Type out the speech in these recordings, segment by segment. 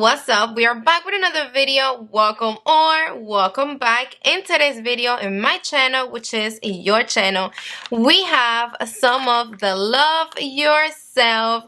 what's up? We are back with another video. Welcome or welcome back. In today's video in my channel, which is your channel, we have some of the Love Yourself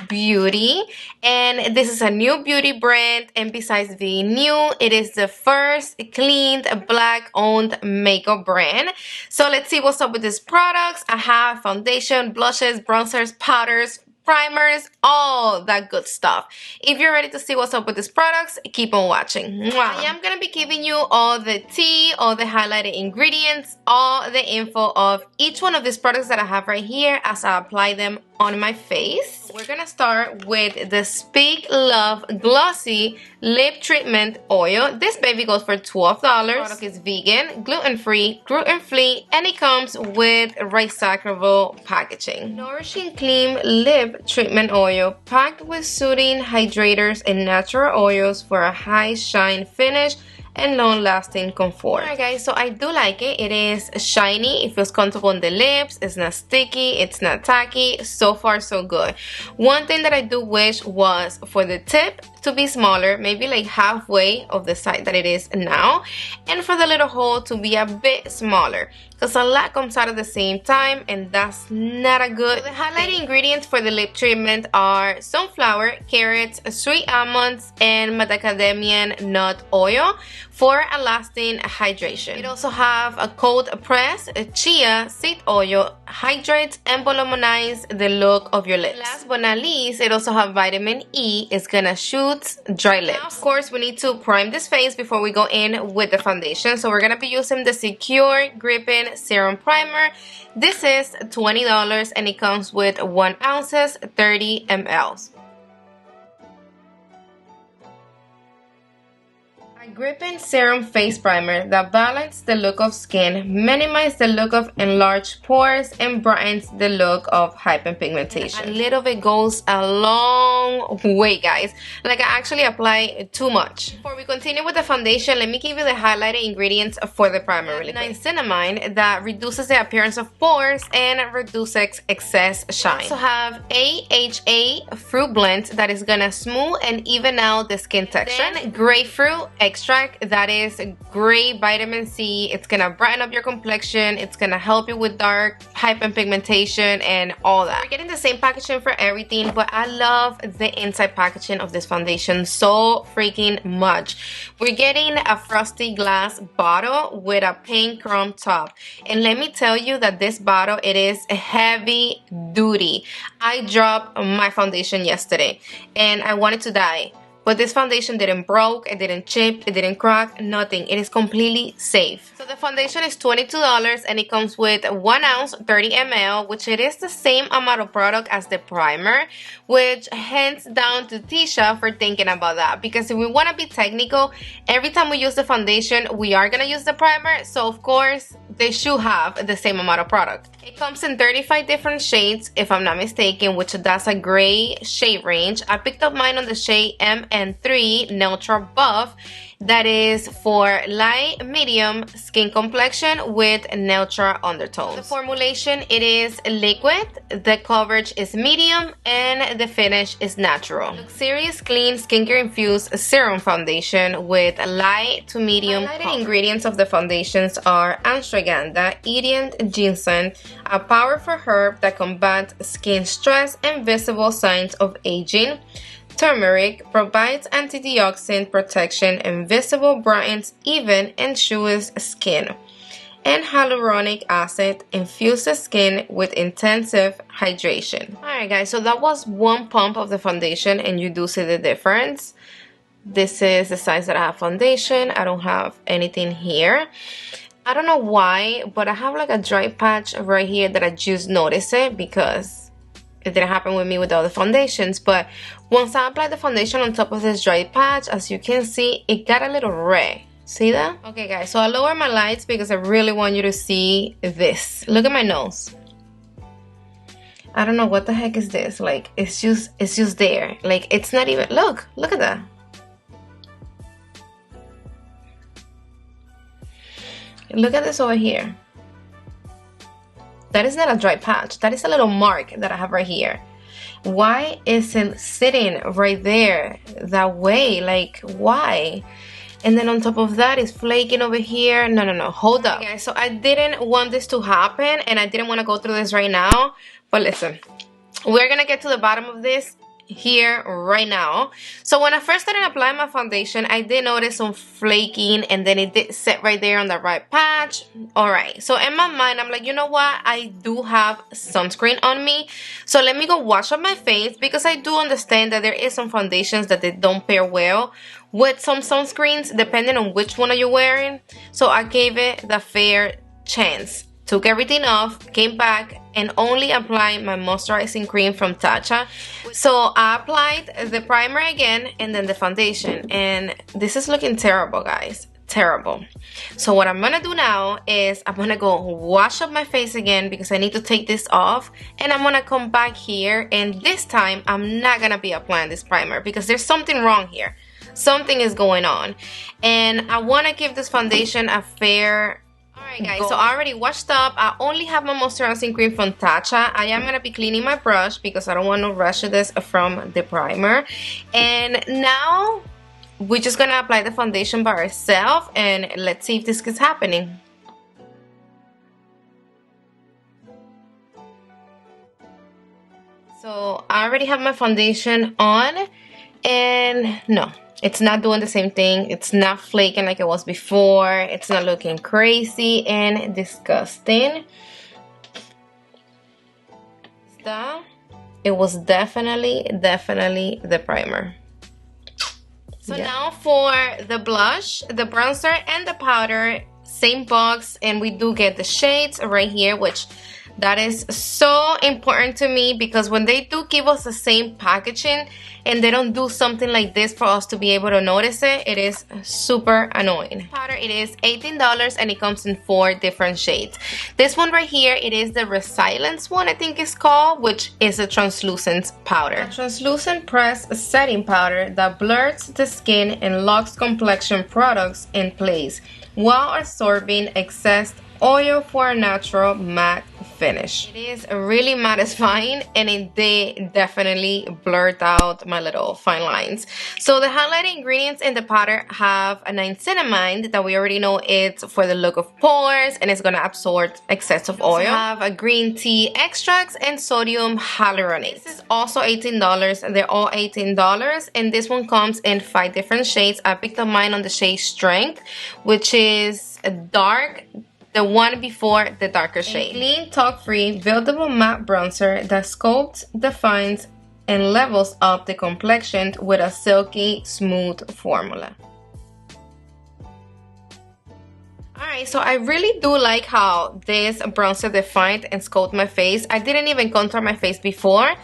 beauty, and this is a new beauty brand, and besides being new, it is the first cleaned black owned makeup brand. So let's see what's up with these products. I have foundation, blushes, bronzers, powders, primers, all that good stuff. If you're ready to see what's up with these products, keep on watching. Mwah. I am gonna be giving you all the tea, all the highlighted ingredients, all the info of each one of these products that I have right here as I apply them on my face. We're gonna start with the Speak Love Glossy Lip Treatment Oil. This baby goes for $12. The product is vegan, gluten-free, gluten-free, and it comes with recyclable packaging. Nourishing Clean Lip Treatment Oil, packed with soothing hydrators and natural oils for a high shine finish and long-lasting comfort. Alright guys, so I do like it. It is shiny, it feels comfortable on the lips, it's not sticky, it's not tacky. So far so good. One thing that I do wish was for the tip to be smaller, maybe like halfway of the size that it is now, and for the little hole to be a bit smaller, because a lot comes out at the same time and that's not a good thing. The highlighting ingredients for the lip treatment are sunflower, carrots, sweet almonds, and macadamia nut oil for a lasting hydration. It also have a cold press, a chia seed oil, hydrates and voluminize the look of your lips. Last but not least, it also have vitamin E. It's gonna shoot dry lips. Now, of course, we need to prime this face before we go in with the foundation. So we're gonna be using the Secure Gripping Serum Primer. This is $20 and it comes with 1 ounce, 30 ml. A gripping serum face primer that balances the look of skin, minimizes the look of enlarged pores, and brightens the look of hyperpigmentation. A little bit goes a long way, guys. Like, I actually apply too much. Before we continue with the foundation, let me give you the highlighted ingredients for the primer really quick. Niacinamide that reduces the appearance of pores and reduces excess shine. We also have AHA fruit blend that is gonna smooth and even out the skin texture. Then grapefruit extract that is great vitamin C. It's gonna brighten up your complexion, it's gonna help you with dark hyperpigmentation and all that. We're getting the same packaging for everything, but I love the inside packaging of this foundation so freaking much. We're getting a frosty glass bottle with a pink chrome top, and let me tell you that this bottle, it is heavy duty. I dropped my foundation yesterday and I wanted to die. But this foundation didn't broke, it didn't chip, it didn't crack, nothing. It is completely safe. So the foundation is $22 and it comes with 1 ounce, 30 ml, which it is the same amount of product as the primer, which hands down to Tisha for thinking about that. Because if we want to be technical, every time we use the foundation, we are going to use the primer. So of course, they should have the same amount of product. It comes in 35 different shades, if I'm not mistaken, which that's a gray shade range. I picked up mine on the shade MN3 Neutral Buff. That is for light, medium skin complexion with neutral undertones. The formulation, it is liquid, the coverage is medium, and the finish is natural. Luxurious Clean Skincare Infused Serum Foundation with light to medium coverage. The ingredients of the foundations are ashwagandha, Indian ginseng, a powerful herb that combats skin stress and visible signs of aging. Turmeric provides antioxidant protection and visible brightens even and shews skin. And hyaluronic acid infuses skin with intensive hydration. Alright guys, so that was 1 pump of the foundation and you do see the difference. This is the size that I have foundation. I don't have anything here. I don't know why, but I have like a dry patch right here that I just noticed it because it didn't happen with me with all the foundations. But once I applied the foundation on top of this dry patch, as you can see, it got a little red. See that? Okay guys, so I lower my lights because I really want you to see this. Look at my nose. I don't know what the heck is this. Like, it's just there. Like, it's not even, look at that. Look at this over here. That is not a dry patch. That is a little mark that I have right here. Why is it sitting right there that way? Like, why? And then on top of that, it's flaking over here. No, hold up. Okay, so I didn't want this to happen, and I didn't want to go through this right now. But listen, we're gonna get to the bottom of this here right now. So when I first started applying my foundation, I did notice some flaking, and then it did sit right there on the right patch. All right, so in my mind, I'm like, you know what, I do have sunscreen on me, so let me go wash up my face, because I do understand that there is some foundations that they don't pair well with some sunscreens depending on which one are you wearing. So I gave it the fair chance, took everything off, came back, and only applied my moisturizing cream from Tatcha. So I applied the primer again and then the foundation, and this is looking terrible, guys, terrible. So what I'm gonna do now is I'm gonna go wash up my face again, because I need to take this off, and I'm gonna come back here, and this time I'm not gonna be applying this primer because there's something wrong here. Something is going on, and I want to give this foundation a fair. Alright guys, so I already washed up. I only have my moisturizing cream from Tatcha. I am going to be cleaning my brush because I don't want to rush this from the primer. And now we're just going to apply the foundation by ourselves, and let's see if this is happening. So I already have my foundation on, and no, it's not doing the same thing. It's not flaking like it was before. It's not looking crazy and disgusting. It was definitely the primer. So now for the blush, the bronzer, and the powder, same box, and we do get the shades right here, which that is so important to me, because when they do give us the same packaging and they don't do something like this for us to be able to notice it, it is super annoying. Powder, it is $18, and it comes in 4 different shades. This one right here, it is the Resilience one, I think it's called, which is a translucent powder. A translucent press setting powder that blurs the skin and locks complexion products in place while absorbing excess oil for a natural matte finish. It is really mattifying, and it did definitely blurred out my little fine lines. So the highlighting ingredients in the powder have a niacinamide that we already know it's for the look of pores, and it's gonna absorb excess of oil. We have a green tea extracts and sodium hyaluronate. This is also $18. They're all $18, and this one comes in 5 different shades. I picked up mine on the shade Strength, which is a dark, the one before the darker shade. A clean, talc-free, buildable matte bronzer that sculpts, defines, and levels up the complexion with a silky, smooth formula. Alright, so I really do like how this bronzer defined and sculpted my face. I didn't even contour my face before,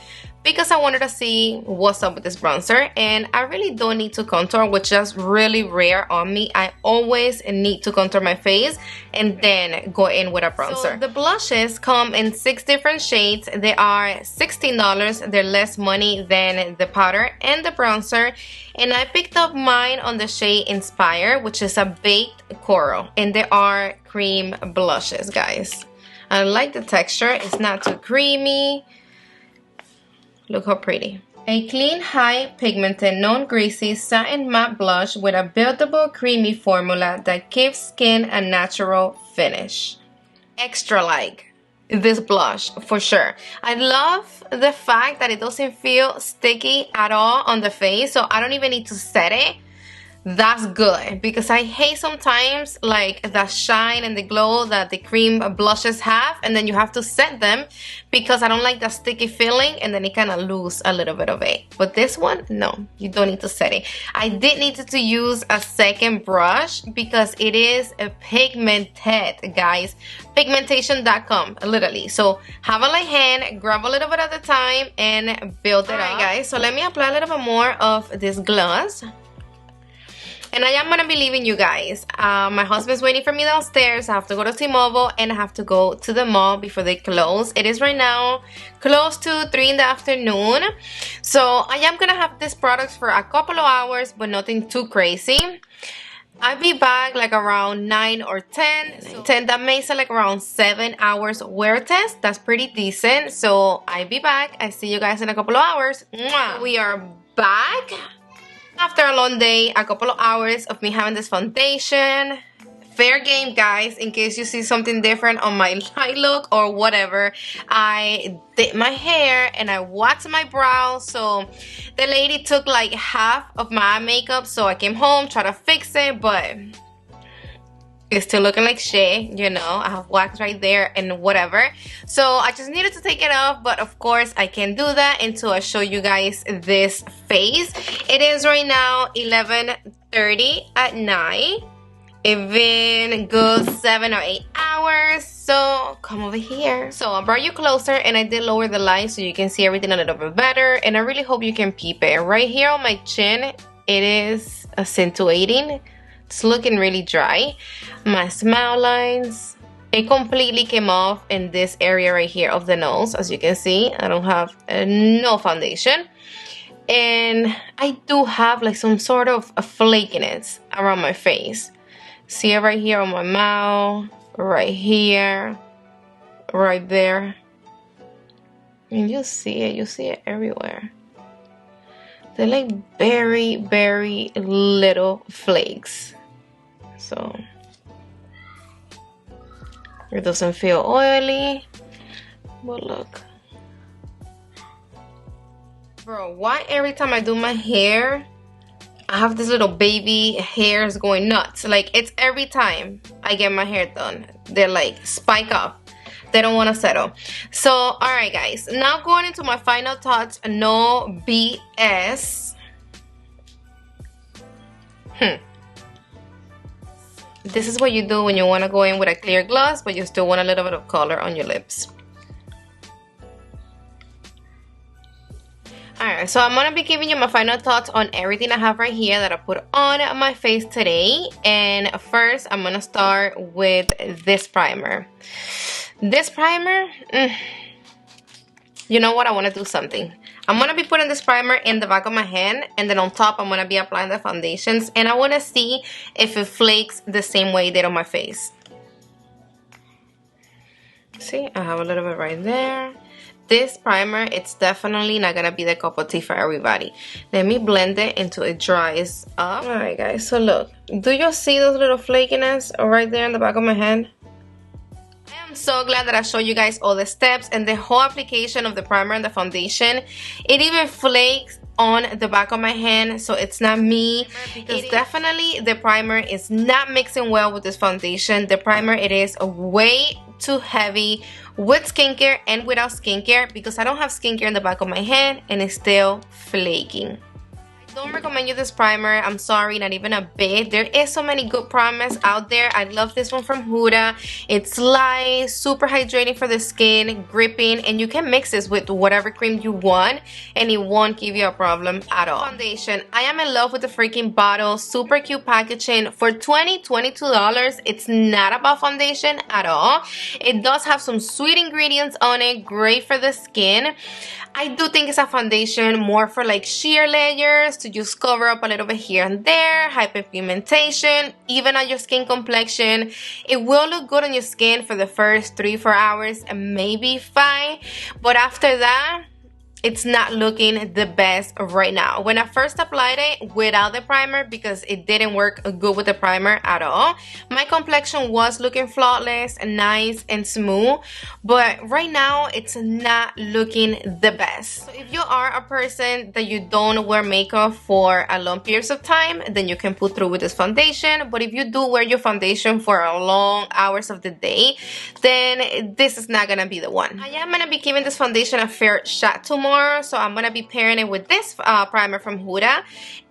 because I wanted to see what's up with this bronzer, and I really don't need to contour, which is really rare on me. I always need to contour my face and then go in with a bronzer. So the blushes come in 6 different shades. They are $16. They're less money than the powder and the bronzer, and I picked up mine on the shade Inspire, which is a baked coral, and they are cream blushes, guys. I like the texture. It's not too creamy. Look how pretty. A clean, high pigmented, non-greasy satin matte blush with a buildable creamy formula that gives skin a natural finish. Extra like this blush for sure. I love the fact that it doesn't feel sticky at all on the face, so I don't even need to set it. That's good, because I hate sometimes like the shine and the glow that the cream blushes have, and then you have to set them, because I don't like the sticky feeling, and then it kind of lose a little bit of it. But this one, no, you don't need to set it. I did need to use a second brush because it is a pigmented, guys. Pigmentation.com, literally. So have a light hand, grab a little bit at a time, and build it up. Alright guys, so let me apply a little bit more of this gloss. And I am going to be leaving you guys. My husband's waiting for me downstairs. I have to go to T-Mobile, and I have to go to the mall before they close. It is right now close to 3 in the afternoon. So I am going to have these products for a couple of hours, but nothing too crazy. I'll be back like around 9 or 10. So 10, that makes it like around 7 hours wear test. That's pretty decent. So I'll be back. I see you guys in a couple of hours. Mwah. We are back after a long day, a couple of hours of me having this foundation. Fair game, guys, in case you see something different on my eye look or whatever. I did my hair and I waxed my brows, so the lady took like half of my makeup, so I came home, tried to fix it, but it's still looking like shit, you know. I have wax right there and whatever, so I just needed to take it off, but of course I can't do that until I show you guys this face. It is right now 11:30 at night. It's been good 7 or 8 hours, so come over here. So I brought you closer and I did lower the light so you can see everything a little bit better, and I really hope you can peep it. Right here on my chin, it is accentuating. It's looking really dry. My smile lines, it completely came off in this area right here of the nose. As you can see, I don't have no foundation. And I do have like some sort of a flakiness around my face. See it right here on my mouth, right here, right there. And you see it everywhere. They're like very, very little flakes. So it doesn't feel oily, but look. Bro, why every time I do my hair, I have this little baby hairs going nuts? Like, it's every time I get my hair done, they're like spike up. They don't want to settle. So, alright guys, now going into my final thoughts, no BS. This is what you do when you want to go in with a clear gloss, but you still want a little bit of color on your lips. Alright, so I'm going to be giving you my final thoughts on everything I have right here that I put on my face today. And first, I'm going to start with this primer. This primer, you know what? I want to do something. I'm going to be putting this primer in the back of my hand, and then on top, I'm going to be applying the foundations. And I want to see if it flakes the same way it did on my face. See, I have a little bit right there. This primer, it's definitely not gonna be the cup of tea for everybody. Let me blend it until it dries up. Alright guys, so look. Do you see those little flakiness right there in the back of my hand? I am so glad that I showed you guys all the steps and the whole application of the primer and the foundation. It even flakes on the back of my hand, so it's not me, because definitely the primer is not mixing well with this foundation. The primer, it is way too heavy with skincare and without skincare, because I don't have skincare in the back of my hand and it's still flaking. I don't recommend you this primer. I'm sorry, not even a bit. There is so many good primers out there. I love this one from Huda. It's light, super hydrating for the skin, gripping, and you can mix this with whatever cream you want and it won't give you a problem at all. Foundation, I am in love with the freaking bottle. Super cute packaging. For $22, it's not about foundation at all. It does have some sweet ingredients on it, great for the skin. I do think it's a foundation more for like sheer layers, to just cover up a little bit here and there, hyperpigmentation, even on your skin complexion. It will look good on your skin for the first 3-4 hours and maybe 5, but after that, it's not looking the best right now. When I first applied it without the primer, because it didn't work good with the primer at all, my complexion was looking flawless and nice and smooth, but right now it's not looking the best. So if you are a person that you don't wear makeup for a long periods of time, then you can put through with this foundation. But if you do wear your foundation for a long hours of the day, then this is not gonna be the one. I am gonna be giving this foundation a fair shot tomorrow. So I'm gonna be pairing it with this primer from Huda,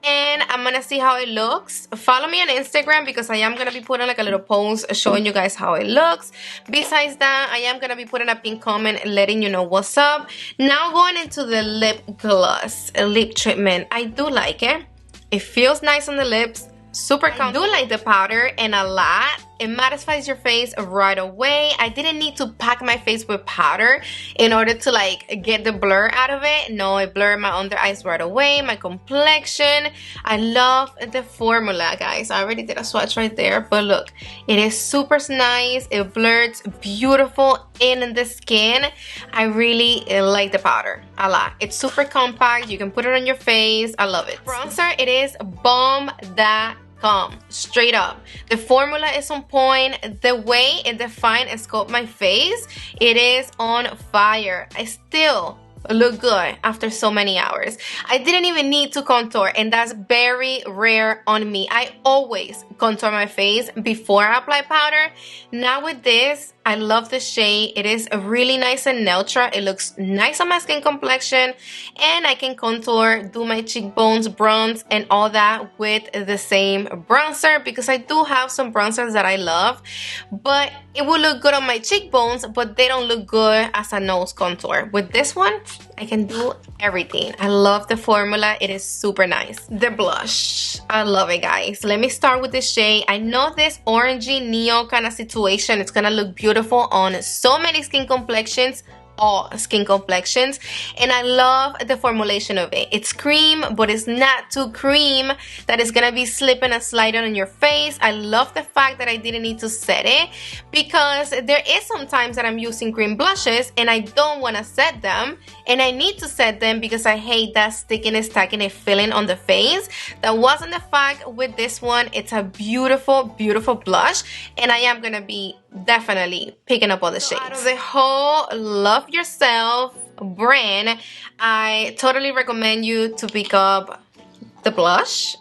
and I'm gonna see how it looks. Follow me on Instagram, because I am gonna be putting like a little post showing you guys how it looks. Besides that, I am gonna be putting a pinned comment letting you know what's up. Now going into the lip gloss, lip treatment. I do like it. It feels nice on the lips, super comfortable. I do like the powder and a lot. It mattifies your face right away. I didn't need to pack my face with powder in order to like get the blur out of it. No, it blurred my under eyes right away. My complexion. I love the formula, guys. I already did a swatch right there, but look, it is super nice. It blurs beautiful in the skin. I really like the powder a lot. It's super compact. You can put it on your face. I love it. Bronzer, it is bomb.com, straight up. The formula is on point. The way it defined and sculpt my face, it is on fire. I still look good after so many hours. I didn't even need to contour, and that's very rare on me. I always contour my face before I apply powder. Now with this, I love the shade. It is really nice and neutral. It looks nice on my skin complexion, and I can contour, do my cheekbones, bronze, and all that with the same bronzer, because I do have some bronzers that I love, but it will look good on my cheekbones, but they don't look good as a nose contour. With this one, I can do everything. I love the formula. It is super nice. The blush, I love it, guys. Let me start with this shade. I know this orangey neon kind of situation, it's gonna look beautiful on so many skin complexions, all skin complexions, and I love the formulation of it. It's cream, but it's not too cream that it's gonna be slipping and sliding on your face. I love the fact that I didn't need to set it, because there is sometimes that I'm using cream blushes and I don't want to set them, and I need to set them because I hate that sticking and stacking and feeling on the face. That wasn't the fact with this one. It's a beautiful, beautiful blush, and I am gonna be definitely picking up all the shades. Out of the whole Love Yourself brand, I totally recommend you to pick up the blush,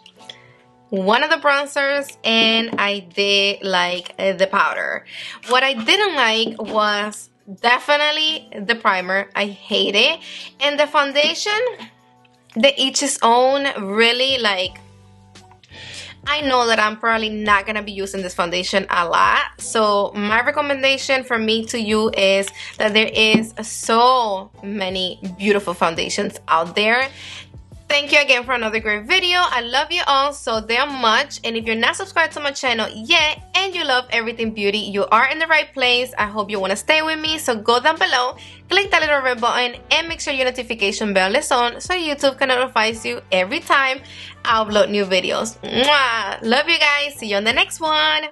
one of the bronzers, and I did like the powder. What I didn't like was definitely the primer. I hate it. And the foundation, the each his own, really, like, I know that I'm probably not going to be using this foundation a lot. So my recommendation for me to you is that there is so many beautiful foundations out there. Thank you again for another great video. I love you all so damn much. And if you're not subscribed to my channel yet and you love everything beauty, you are in the right place. I hope you want to stay with me. So go down below, click that little red button, and make sure your notification bell is on so YouTube can notify you every time I upload new videos. Mwah! Love you guys. See you on the next one.